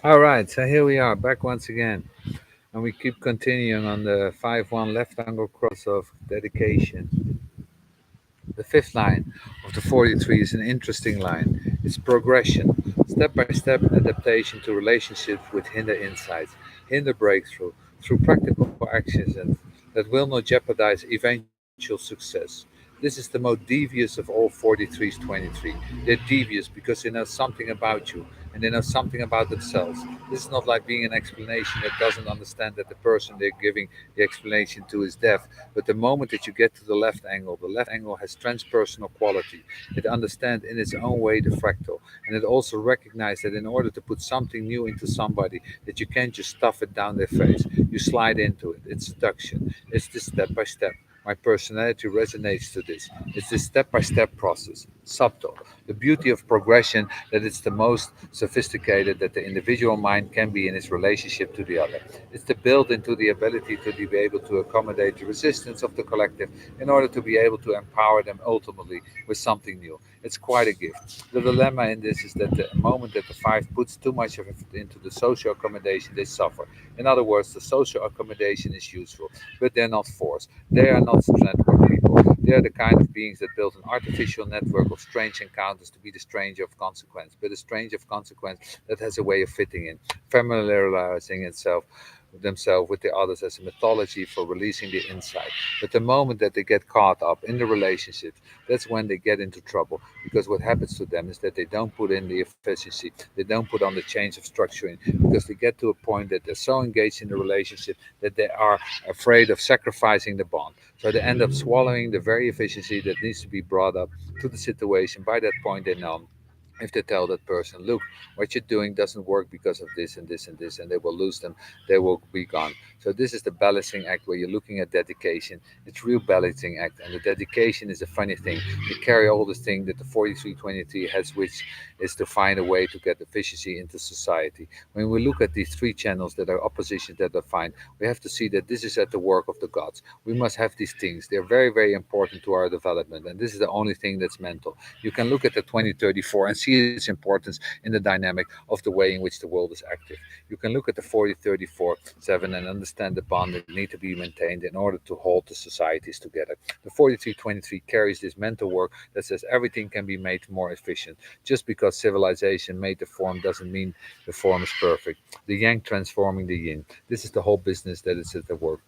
All right, so here we are back once again, and we keep continuing on the 5-1 left angle cross of dedication. The fifth line of the 43 is an interesting line. It's progression, step by step adaptation to relationships with hinder insights, hinder breakthrough, through practical actions that will not jeopardize eventual success. This is the most devious of all 43's 23. They're devious because they know something about you and they know something about themselves. This is not like being an explanation that doesn't understand that the person they're giving the explanation to is deaf. But the moment that you get to the left angle has transpersonal quality. It understands in its own way the fractal, and it also recognizes that in order to put something new into somebody, that you can't just stuff it down their face. You slide into it. It's seduction. It's this step by step. My personality resonates to this. It's this step by step process, subtle. The beauty of progression that it's the most sophisticated that the individual mind can be in its relationship to the other. It's the build into the ability to be able to accommodate the resistance of the collective in order to be able to empower them ultimately with something new. It's quite a gift. The dilemma in this is that the moment that the five puts too much of effort into the social accommodation, they suffer. In other words, the social accommodation is useful, but they're not forced. They are not network people. They are the kind of beings that build an artificial network of strange encounters to be the stranger of consequence, but a strange of consequence that has a way of fitting in, familiarizing itself themselves with the others as a mythology for releasing the insight. But the moment that they get caught up in the relationships, that's when they get into trouble. Because what happens to them is that they don't put in the efficiency, they don't put on the change of structure in, because they get to a point that they're so engaged in the relationship that they are afraid of sacrificing the bond. So they end up swallowing the very efficiency that needs to be brought up to the situation. By that point, they know if they tell that person, look, what you're doing doesn't work because of this and this and this, and they will lose them, they will be gone. So this is the balancing act where you're looking at dedication. It's real balancing act, and the dedication is a funny thing. You carry all the thing that the 4323 has, which is to find a way to get efficiency into society. When we look at these three channels that are oppositions that are fine, we have to see that this is at the work of the gods. We must have these things. They're very, very important to our development, and this is the only thing that's mental. You can look at the 2034 and see its importance in the dynamic of the way in which the world is active. You can look at the 4034 7 and understand the bond that need to be maintained in order to hold the societies together. The 4323 carries this mental work that says everything can be made more efficient. Just because civilization made the form doesn't mean the form is perfect. The yang transforming the yin. This is the whole business that is at the work.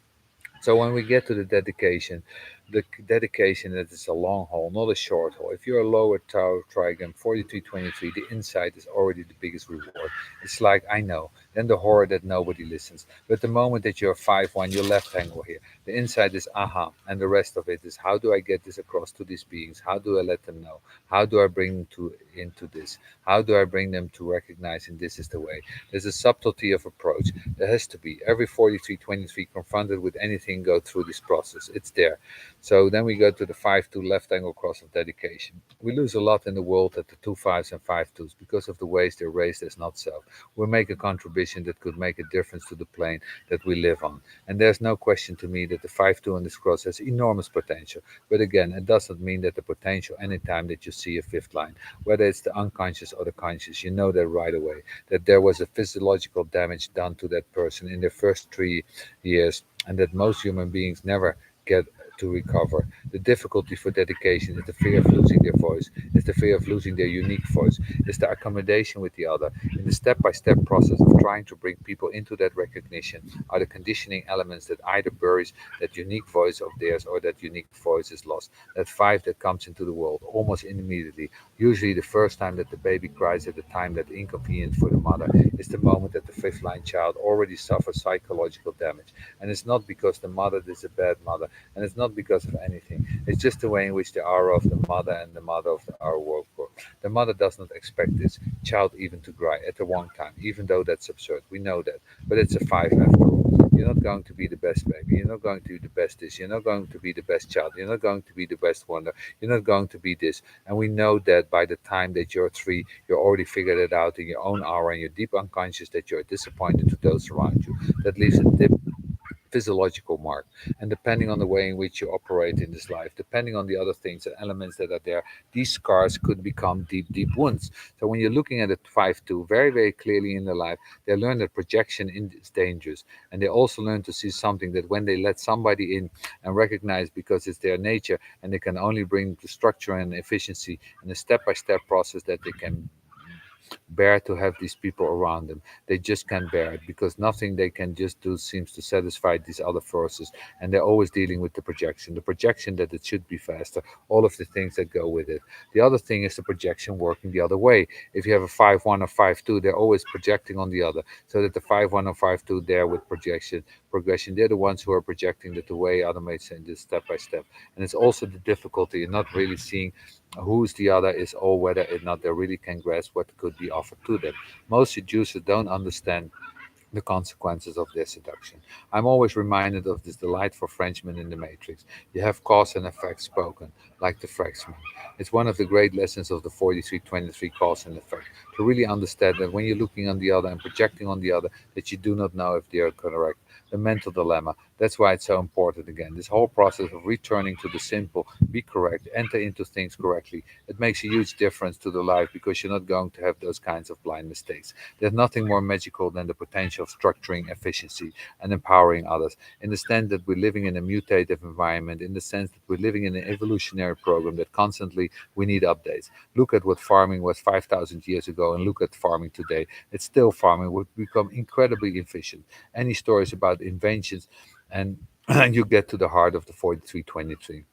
So when we get to the dedication that is a long haul, not a short haul. If you're a lower tau trigon 4323, the insight is already the biggest reward. It's like I know, then the horror that nobody listens. But the moment that you're 5-1, your left angle here, the insight is aha, and the rest of it is how do I get this across to these beings? How do I let them know? How do I bring them to into this? How do I bring them to recognizing this is the way? There's a subtlety of approach. There has to be. Every 4323 confronted with anything go through this process. It's there. So then we go to the 5-2 left angle cross of dedication. We lose a lot in the world at the 2-5s and 5-2s because of the ways they're raised as not self. We make a contribution that could make a difference to the plane that we live on. And there's no question to me that the 5-2 on this cross has enormous potential. But again, it doesn't mean that the potential anytime that you see a fifth line, whether it's the unconscious or the conscious, you know that right away that there was a physiological damage done to that person in the first 3 years, and that most human beings never get to recover. The difficulty for dedication is the fear of losing their voice, is the fear of losing their unique voice, is the accommodation with the other. In the step by step process of trying to bring people into that recognition are the conditioning elements that either buries that unique voice of theirs or that unique voice is lost. That five that comes into the world almost immediately. Usually, the first time that the baby cries at the time that inconvenient for the mother is the moment that the fifth line child already suffers psychological damage. And it's not because the mother is a bad mother, and it's not because of anything. It's just the way in which the aura of the mother and the mother of the our work. The mother does not expect this child even to cry at the wrong time, even though that's absurd. We know that. But it's a five after all. You're not going to be the best baby. You're not going to be the best this. You're not going to be the best child. You're not going to be the best wonder. You're not going to be this. And we know that by the time that you're three, you already figured it out in your own aura and your deep unconscious that you're disappointed to those around you. That leaves a physiological mark. And depending on the way in which you operate in this life, depending on the other things and elements that are there, these scars could become deep, deep wounds. So when you're looking at a 5-2 very, very clearly in their life, they learn that projection is dangerous. And they also learn to see something that when they let somebody in and recognize because it's their nature and they can only bring the structure and efficiency and a step by step process that they can bear to have these people around them. They just can't bear it because nothing they can just do seems to satisfy these other forces. And they're always dealing with the projection that it should be faster, all of the things that go with it. The other thing is the projection working the other way. If you have a 5-1 or 5-2, they're always projecting on the other. So that the 5-1 or 5-2 there with progression, they're the ones who are projecting that the way other mates and just step by step. And it's also the difficulty in not really seeing who's the other is or whether or not they really can grasp what could be offered to them. Most seducers don't understand the consequences of their seduction. I'm always reminded of this delightful Frenchman in The Matrix. You have cause and effect spoken, like the Frenchman. It's one of the great lessons of the 4323 cause and effect, to really understand that when you're looking on the other and projecting on the other, that you do not know if they are correct. The mental dilemma. That's why it's so important again. This whole process of returning to the simple, be correct, enter into things correctly. It makes a huge difference to the life because you're not going to have those kinds of blind mistakes. There's nothing more magical than the potential of structuring efficiency and empowering others. In the sense that we're living in a mutative environment, in the sense that we're living in an evolutionary program that constantly we need updates. Look at what farming was 5,000 years ago and look at farming today. It's still farming. We've become incredibly efficient. Any stories about inventions and you get to the heart of the 4323,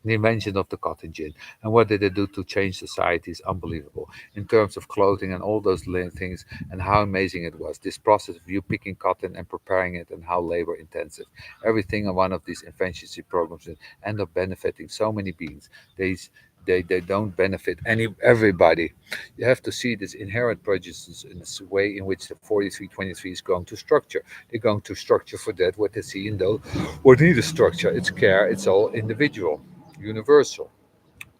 the invention of the cotton gin and what did it do to change society is unbelievable in terms of clothing and all those things and how amazing it was, this process of you picking cotton and preparing it and how labor intensive everything on one of these efficiency programs that end up benefiting so many beings. They don't benefit everybody. You have to see this inherent prejudices in this way in which the 4323 is going to structure. They're going to structure for that what they see in those what need a structure. It's care, it's all individual, universal.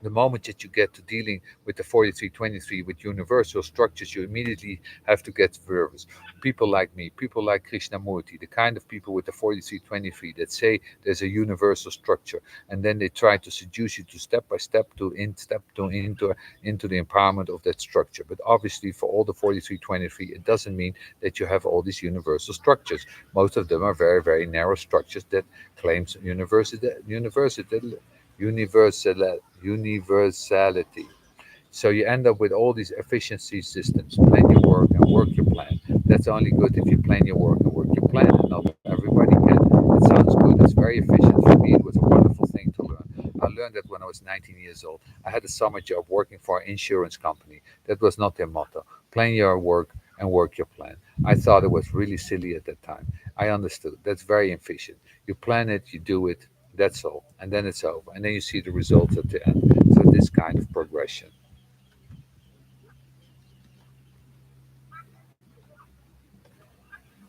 The moment that you get to dealing with the 4323 with universal structures, you immediately have to get nervous. People like me, people like Krishnamurti, the kind of people with the 4323 that say there's a universal structure, and then they try to seduce you to step by step into the empowerment of that structure. But obviously, for all the 4323, it doesn't mean that you have all these universal structures. Most of them are very, very narrow structures that claims universality. So you end up with all these efficiency systems. Plan your work and work your plan. That's only good if you plan your work and work your plan, and not everybody can. It sounds good. It's very efficient. For me, it was a wonderful thing to learn. I learned that when I was 19 years old. I had a summer job working for an insurance company. That was not their motto. Plan your work and work your plan. I thought it was really silly at that time. I understood. That's very efficient. You plan it, you do it, that's all. And then it's over. And then you see the results at the end. So this kind of progression.